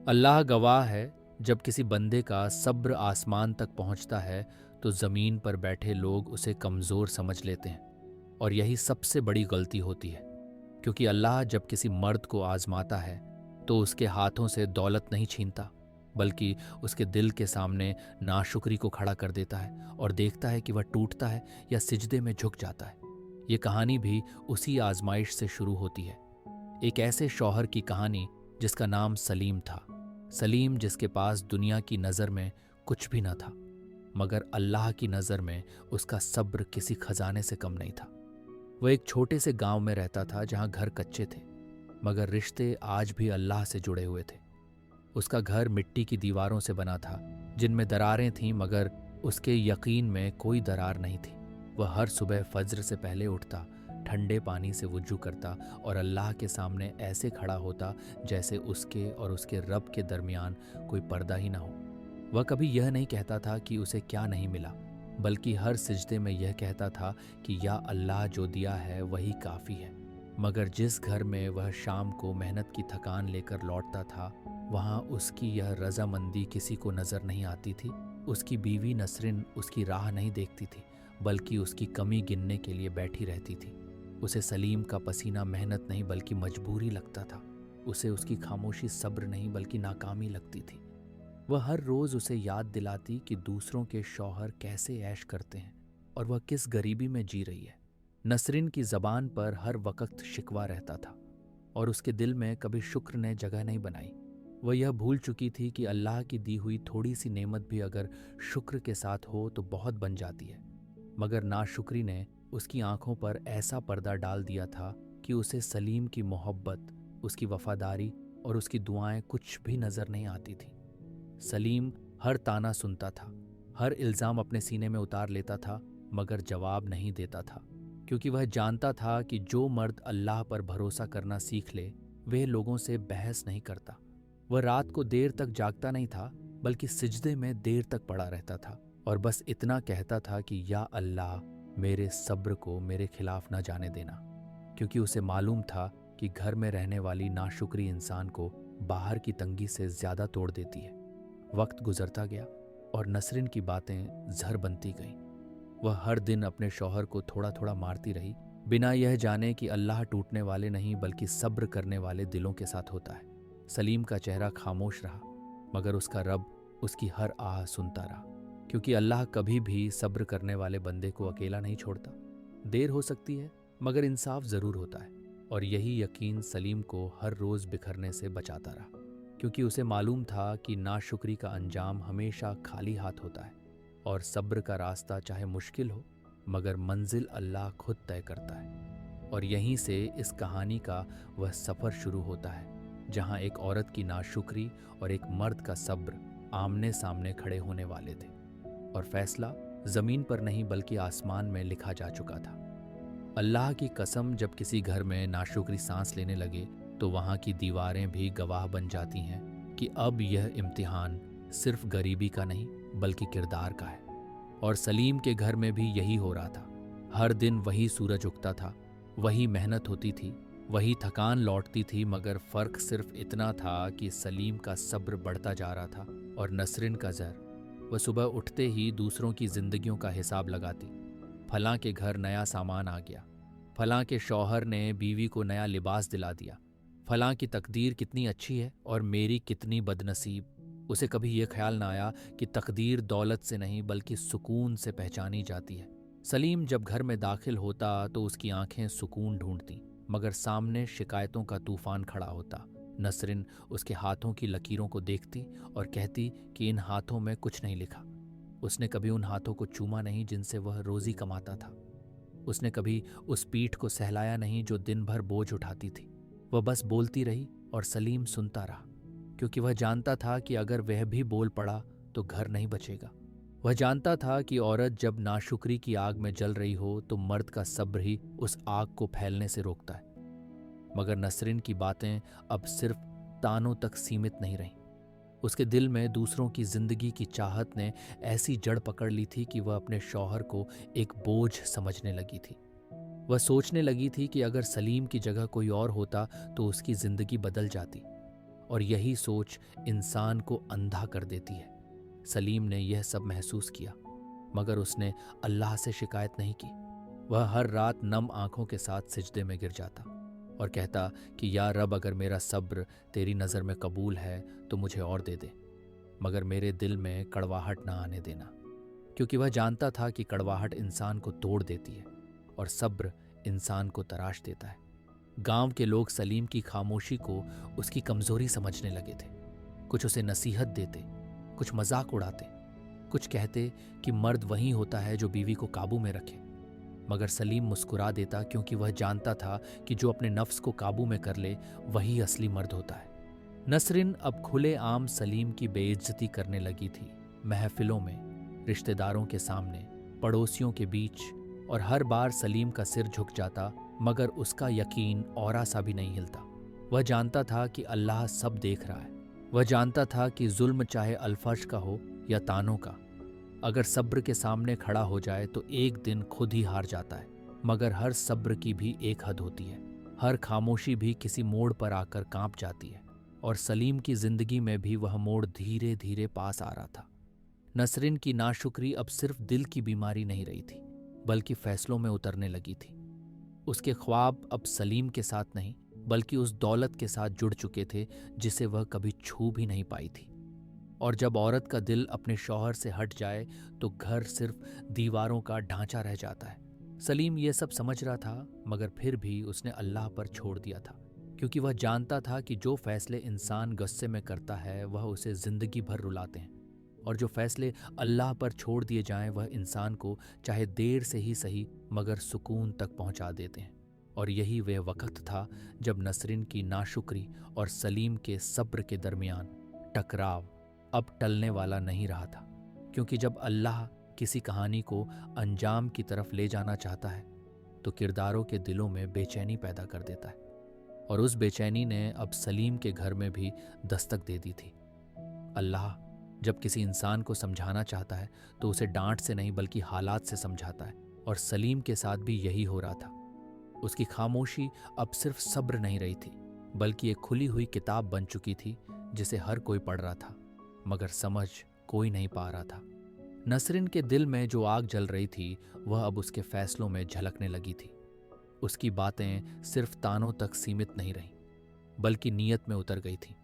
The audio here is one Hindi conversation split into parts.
अल्लाह गवाह है, जब किसी बंदे का सब्र आसमान तक पहुंचता है तो ज़मीन पर बैठे लोग उसे कमज़ोर समझ लेते हैं, और यही सबसे बड़ी गलती होती है। क्योंकि अल्लाह जब किसी मर्द को आजमाता है तो उसके हाथों से दौलत नहीं छीनता, बल्कि उसके दिल के सामने नाशुक्री को खड़ा कर देता है और देखता है कि वह टूटता है या सिजदे में झुक जाता है। ये कहानी भी उसी आजमाइश से शुरू होती है। एक ऐसे शौहर की कहानी जिसका नाम सलीम था। सलीम जिसके पास दुनिया की नज़र में कुछ भी न था, मगर अल्लाह की नज़र में उसका सब्र किसी खजाने से कम नहीं था। वह एक छोटे से गांव में रहता था जहां घर कच्चे थे, मगर रिश्ते आज भी अल्लाह से जुड़े हुए थे। उसका घर मिट्टी की दीवारों से बना था, जिनमें दरारें थीं, मगर उसके यकीन में कोई दरार नहीं थी। वह हर सुबह फज्र से पहले उठता, ठंडे पानी से वुजू करता और अल्लाह के सामने ऐसे खड़ा होता जैसे उसके और उसके रब के दरमियान कोई पर्दा ही ना हो। वह कभी यह नहीं कहता था कि उसे क्या नहीं मिला, बल्कि हर सिजदे में यह कहता था कि या अल्लाह जो दिया है वही काफ़ी है। मगर जिस घर में वह शाम को मेहनत की थकान लेकर लौटता था, वहाँ उसकी यह रजामंदी किसी को नज़र नहीं आती थी। उसकी बीवी नसरिन उसकी राह नहीं देखती थी, बल्कि उसकी कमी गिनने के लिए बैठी रहती थी। उसे सलीम का पसीना मेहनत नहीं बल्कि मजबूरी लगता था। उसे उसकी खामोशी सब्र नहीं बल्कि नाकामी लगती थी। वह हर रोज़ उसे याद दिलाती कि दूसरों के शौहर कैसे ऐश करते हैं और वह किस गरीबी में जी रही है। नसरिन की ज़बान पर हर वक्त शिकवा रहता था और उसके दिल में कभी शुक्र ने जगह नहीं बनाई। वह यह भूल चुकी थी कि अल्लाह की दी हुई थोड़ी सी नेमत भी अगर शुक्र के साथ हो तो बहुत बन जाती है। मगर नाशुक्री ने उसकी आंखों पर ऐसा पर्दा डाल दिया था कि उसे सलीम की मोहब्बत, उसकी वफादारी और उसकी दुआएं कुछ भी नजर नहीं आती थी। सलीम हर ताना सुनता था, हर इल्ज़ाम अपने सीने में उतार लेता था, मगर जवाब नहीं देता था, क्योंकि वह जानता था कि जो मर्द अल्लाह पर भरोसा करना सीख ले, वह लोगों से बहस नहीं करता। वह रात को देर तक जागता नहीं था, बल्कि सिजदे में देर तक पड़ा रहता था और बस इतना कहता था कि या अल्लाह, मेरे सब्र को मेरे खिलाफ न जाने देना। क्योंकि उसे मालूम था कि घर में रहने वाली नाशुक्री इंसान को बाहर की तंगी से ज्यादा तोड़ देती है। वक्त गुजरता गया और नसरिन की बातें जहर बनती गईं। वह हर दिन अपने शौहर को थोड़ा थोड़ा मारती रही, बिना यह जाने कि अल्लाह टूटने वाले नहीं बल्कि सब्र करने वाले दिलों के साथ होता है। सलीम का चेहरा खामोश रहा, मगर उसका रब उसकी हर आह सुनता रहा, क्योंकि अल्लाह कभी भी सब्र करने वाले बंदे को अकेला नहीं छोड़ता। देर हो सकती है, मगर इंसाफ ज़रूर होता है। और यही यकीन सलीम को हर रोज़ बिखरने से बचाता रहा, क्योंकि उसे मालूम था कि नाशुक्री का अंजाम हमेशा खाली हाथ होता है और सब्र का रास्ता चाहे मुश्किल हो, मगर मंजिल अल्लाह खुद तय करता है। और यहीं से इस कहानी का वह सफ़र शुरू होता है, जहाँ एक औरत की नाशुक्री और एक मर्द का सब्र आमने सामने खड़े होने वाले थे, और फैसला ज़मीन पर नहीं बल्कि आसमान में लिखा जा चुका था। अल्लाह की कसम, जब किसी घर में नाशुक्री सांस लेने लगे तो वहाँ की दीवारें भी गवाह बन जाती हैं कि अब यह इम्तिहान सिर्फ गरीबी का नहीं बल्कि किरदार का है। और सलीम के घर में भी यही हो रहा था। हर दिन वही सूरज उगता था, वही मेहनत होती थी, वही थकान लौटती थी, मगर फ़र्क सिर्फ इतना था कि सलीम का सब्र बढ़ता जा रहा था और नसरिन का ज़हर। वह सुबह उठते ही दूसरों की जिंदगियों का हिसाब लगाती। फलां के घर नया सामान आ गया, फलां के शौहर ने बीवी को नया लिबास दिला दिया, फलां की तकदीर कितनी अच्छी है और मेरी कितनी बदनसीब। उसे कभी यह ख्याल ना आया कि तकदीर दौलत से नहीं बल्कि सुकून से पहचानी जाती है। सलीम जब घर में दाखिल होता तो उसकी आंखें सुकून ढूंढती, मगर सामने शिकायतों का तूफान खड़ा होता। नसरिन उसके हाथों की लकीरों को देखती और कहती कि इन हाथों में कुछ नहीं लिखा। उसने कभी उन हाथों को चूमा नहीं जिनसे वह रोजी कमाता था। उसने कभी उस पीठ को सहलाया नहीं जो दिन भर बोझ उठाती थी। वह बस बोलती रही और सलीम सुनता रहा, क्योंकि वह जानता था कि अगर वह भी बोल पड़ा तो घर नहीं बचेगा। वह जानता था कि औरत जब नाशुक्री की आग में जल रही हो तो मर्द का सब्र ही उस आग को फैलने से रोकता है। मगर नसरिन की बातें अब सिर्फ तानों तक सीमित नहीं रहीं। उसके दिल में दूसरों की जिंदगी की चाहत ने ऐसी जड़ पकड़ ली थी कि वह अपने शौहर को एक बोझ समझने लगी थी। वह सोचने लगी थी कि अगर सलीम की जगह कोई और होता तो उसकी जिंदगी बदल जाती। और यही सोच इंसान को अंधा कर देती है। सलीम ने यह सब महसूस किया, मगर उसने अल्लाह से शिकायत नहीं की। वह हर रात नम आंखों के साथ सिजदे में गिर जाता और कहता कि या रब, अगर मेरा सब्र तेरी नज़र में कबूल है तो मुझे और दे दे, मगर मेरे दिल में कड़वाहट ना आने देना। क्योंकि वह जानता था कि कड़वाहट इंसान को तोड़ देती है और सब्र इंसान को तराश देता है। गांव के लोग सलीम की खामोशी को उसकी कमजोरी समझने लगे थे। कुछ उसे नसीहत देते, कुछ मजाक उड़ाते, कुछ कहते कि मर्द वही होता है जो बीवी को काबू में रखे। मगर सलीम मुस्कुरा देता, क्योंकि वह जानता था कि जो अपने नफ्स को काबू में कर ले वही असली मर्द होता है। नसरिन अब खुले आम सलीम की बेइज्जती करने लगी थी, महफिलों में, रिश्तेदारों के सामने, पड़ोसियों के बीच, और हर बार सलीम का सिर झुक जाता, मगर उसका यकीन औरा सा भी नहीं हिलता। वह जानता था कि अल्लाह सब देख रहा है। वह जानता था कि जुल्म चाहे अल्फर्श का हो या तानों का, अगर सब्र के सामने खड़ा हो जाए तो एक दिन खुद ही हार जाता है। मगर हर सब्र की भी एक हद होती है। हर खामोशी भी किसी मोड़ पर आकर कांप जाती है, और सलीम की जिंदगी में भी वह मोड़ धीरे धीरे पास आ रहा था। नसरिन की नाशुक्री अब सिर्फ दिल की बीमारी नहीं रही थी, बल्कि फैसलों में उतरने लगी थी। उसके ख्वाब अब सलीम के साथ नहीं, बल्कि उस दौलत के साथ जुड़ चुके थे जिसे वह कभी छू भी नहीं पाई थी। और जब औरत का दिल अपने शौहर से हट जाए तो घर सिर्फ दीवारों का ढांचा रह जाता है। सलीम ये सब समझ रहा था, मगर फिर भी उसने अल्लाह पर छोड़ दिया था, क्योंकि वह जानता था कि जो फैसले इंसान गुस्से में करता है वह उसे जिंदगी भर रुलाते हैं, और जो फैसले अल्लाह पर छोड़ दिए जाएं वह इंसान को चाहे देर से ही सही मगर सुकून तक पहुंचा देते हैं। और यही वह वक्त था जब नसरिन की नाशुक्री और सलीम के सब्र के दरमियान टकराव अब टलने वाला नहीं रहा था। क्योंकि जब अल्लाह किसी कहानी को अंजाम की तरफ ले जाना चाहता है तो किरदारों के दिलों में बेचैनी पैदा कर देता है, और उस बेचैनी ने अब सलीम के घर में भी दस्तक दे दी थी। अल्लाह जब किसी इंसान को समझाना चाहता है तो उसे डांट से नहीं बल्कि हालात से समझाता है, और सलीम के साथ भी यही हो रहा था। उसकी खामोशी अब सिर्फ सब्र नहीं रही थी, बल्कि एक खुली हुई किताब बन चुकी थी जिसे हर कोई पढ़ रहा था, मगर समझ कोई नहीं पा रहा था। नसरिन के दिल में जो आग जल रही थी वह अब उसके फैसलों में झलकने लगी थी। उसकी बातें सिर्फ तानों तक सीमित नहीं रहीं, बल्कि नीयत में उतर गई थी।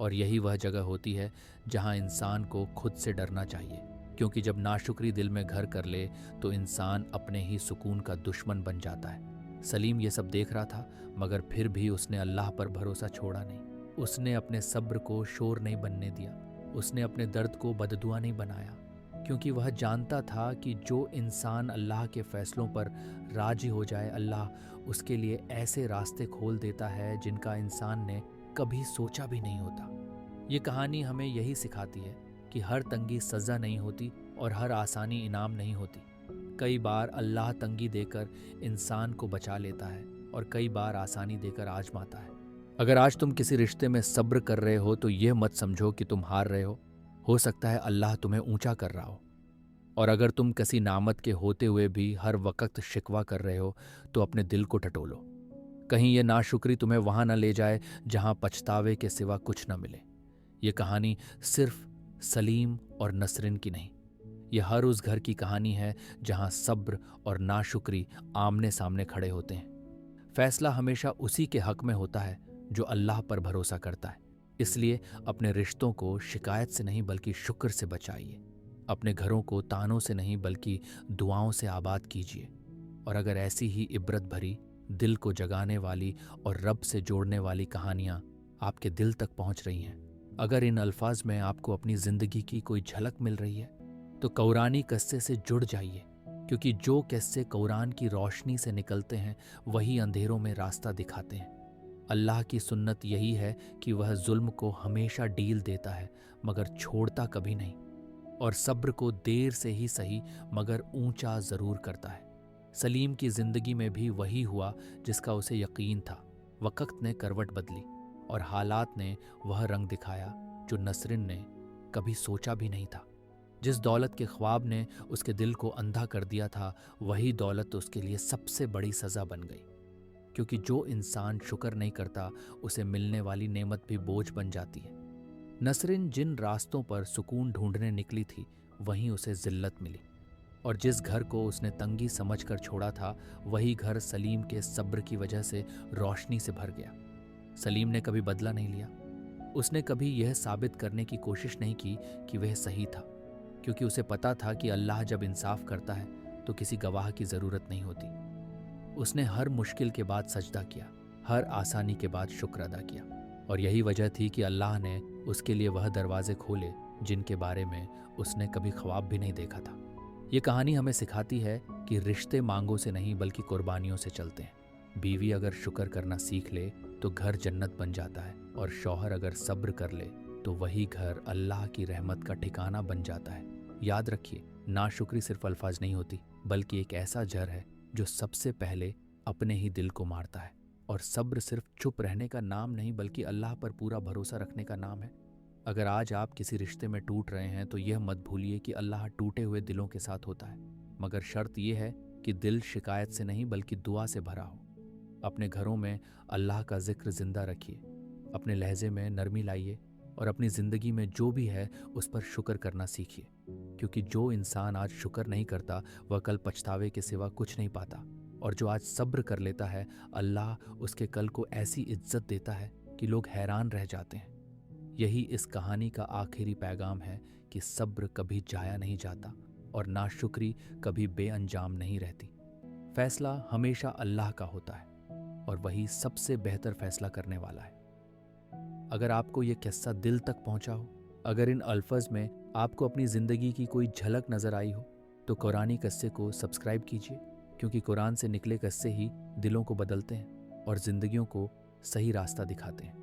और यही वह जगह होती है जहां इंसान को खुद से डरना चाहिए, क्योंकि जब नाशुक्री दिल में घर कर ले तो इंसान अपने ही सुकून का दुश्मन बन जाता है। सलीम ये सब देख रहा था, मगर फिर भी उसने अल्लाह पर भरोसा छोड़ा नहीं। उसने अपने सब्र को शोर नहीं बनने दिया, उसने अपने दर्द को बददुआ नहीं बनाया, क्योंकि वह जानता था कि जो इंसान अल्लाह के फैसलों पर राजी हो जाए, अल्लाह उसके लिए ऐसे रास्ते खोल देता है जिनका इंसान ने कभी सोचा भी नहीं होता। ये कहानी हमें यही सिखाती है कि हर तंगी सज़ा नहीं होती और हर आसानी इनाम नहीं होती। कई बार अल्लाह तंगी देकर इंसान को बचा लेता है और कई बार आसानी देकर आजमाता है। अगर आज तुम किसी रिश्ते में सब्र कर रहे हो तो यह मत समझो कि तुम हार रहे हो सकता है अल्लाह तुम्हें ऊंचा कर रहा हो। और अगर तुम किसी नामत के होते हुए भी हर वक्त शिकवा कर रहे हो तो अपने दिल को टटोलो, कहीं ये नाशुक्री तुम्हें वहां न ले जाए जहां पछतावे के सिवा कुछ न मिले। ये कहानी सिर्फ सलीम और नसरिन की नहीं, यह हर उस घर की कहानी है जहां सब्र और नाशुक्री आमने सामने खड़े होते हैं। फैसला हमेशा उसी के हक में होता है जो अल्लाह पर भरोसा करता है। इसलिए अपने रिश्तों को शिकायत से नहीं बल्कि शुक्र से बचाइए। अपने घरों को तानों से नहीं बल्कि दुआओं से आबाद कीजिए। और अगर ऐसी ही इब्रत भरी, दिल को जगाने वाली और रब से जोड़ने वाली कहानियां आपके दिल तक पहुंच रही हैं, अगर इन अल्फाज में आपको अपनी जिंदगी की कोई झलक मिल रही है, तो कुरानी किस्से से जुड़ जाइए, क्योंकि जो किस्से कुरान की रोशनी से निकलते हैं वही अंधेरों में रास्ता दिखाते हैं। अल्लाह की सुन्नत यही है कि वह जुल्म को हमेशा डील देता है मगर छोड़ता कभी नहीं, और सब्र को देर से ही सही मगर ऊंचा जरूर करता है। सलीम की जिंदगी में भी वही हुआ जिसका उसे यकीन था। वक्त ने करवट बदली और हालात ने वह रंग दिखाया जो नसरिन ने कभी सोचा भी नहीं था। जिस दौलत के ख्वाब ने उसके दिल को अंधा कर दिया था, वही दौलत उसके लिए सबसे बड़ी सजा बन गई। क्योंकि जो इंसान शुक्र नहीं करता उसे मिलने वाली नेमत भी बोझ बन जाती है। नसरिन जिन रास्तों पर सुकून ढूंढने निकली थी वहीं उसे जिल्लत मिली, और जिस घर को उसने तंगी समझकर छोड़ा था वही घर सलीम के सब्र की वजह से रोशनी से भर गया। सलीम ने कभी बदला नहीं लिया। उसने कभी यह साबित करने की कोशिश नहीं की कि वह सही था, क्योंकि उसे पता था कि अल्लाह जब इंसाफ करता है तो किसी गवाह की ज़रूरत नहीं होती। उसने हर मुश्किल के बाद सजदा किया, हर आसानी के बाद शुक्र अदा किया, और यही वजह थी कि अल्लाह ने उसके लिए वह दरवाजे खोले जिनके बारे में उसने कभी ख्वाब भी नहीं देखा था। ये कहानी हमें सिखाती है कि रिश्ते मांगों से नहीं बल्कि कुर्बानियों से चलते हैं। बीवी अगर शुक्र करना सीख ले तो घर जन्नत बन जाता है, और शौहर अगर सब्र कर ले तो वही घर अल्लाह की रहमत का ठिकाना बन जाता है। याद रखिए, नाशुक्री सिर्फ अल्फाज नहीं होती, बल्कि एक ऐसा जहर है जो सबसे पहले अपने ही दिल को मारता है। और सब्र सिर्फ चुप रहने का नाम नहीं बल्कि अल्लाह पर पूरा भरोसा रखने का नाम है। अगर आज आप किसी रिश्ते में टूट रहे हैं तो यह मत भूलिए कि अल्लाह टूटे हुए दिलों के साथ होता है, मगर शर्त यह है कि दिल शिकायत से नहीं बल्कि दुआ से भरा हो। अपने घरों में अल्लाह का जिक्र जिंदा रखिए, अपने लहजे में नरमी लाइए, और अपनी ज़िंदगी में जो भी है उस पर शुक्र करना सीखिए, क्योंकि जो इंसान आज शुक्र नहीं करता वह कल पछतावे के सिवा कुछ नहीं पाता, और जो आज सब्र कर लेता है अल्लाह उसके कल को ऐसी इज्जत देता है कि लोग हैरान रह जाते हैं। यही इस कहानी का आखिरी पैगाम है कि सब्र कभी जाया नहीं जाता और नाशुक्री कभी बेअंजाम नहीं रहती। फैसला हमेशा अल्लाह का होता है और वही सबसे बेहतर फैसला करने वाला है। अगर आपको ये किस्सा दिल तक पहुंचा हो, अगर इन अल्फाज में आपको अपनी ज़िंदगी की कोई झलक नज़र आई हो, तो कुरानी किस्से को सब्सक्राइब कीजिए, क्योंकि कुरान से निकले किस्से ही दिलों को बदलते हैं और ज़िंदगियों को सही रास्ता दिखाते हैं।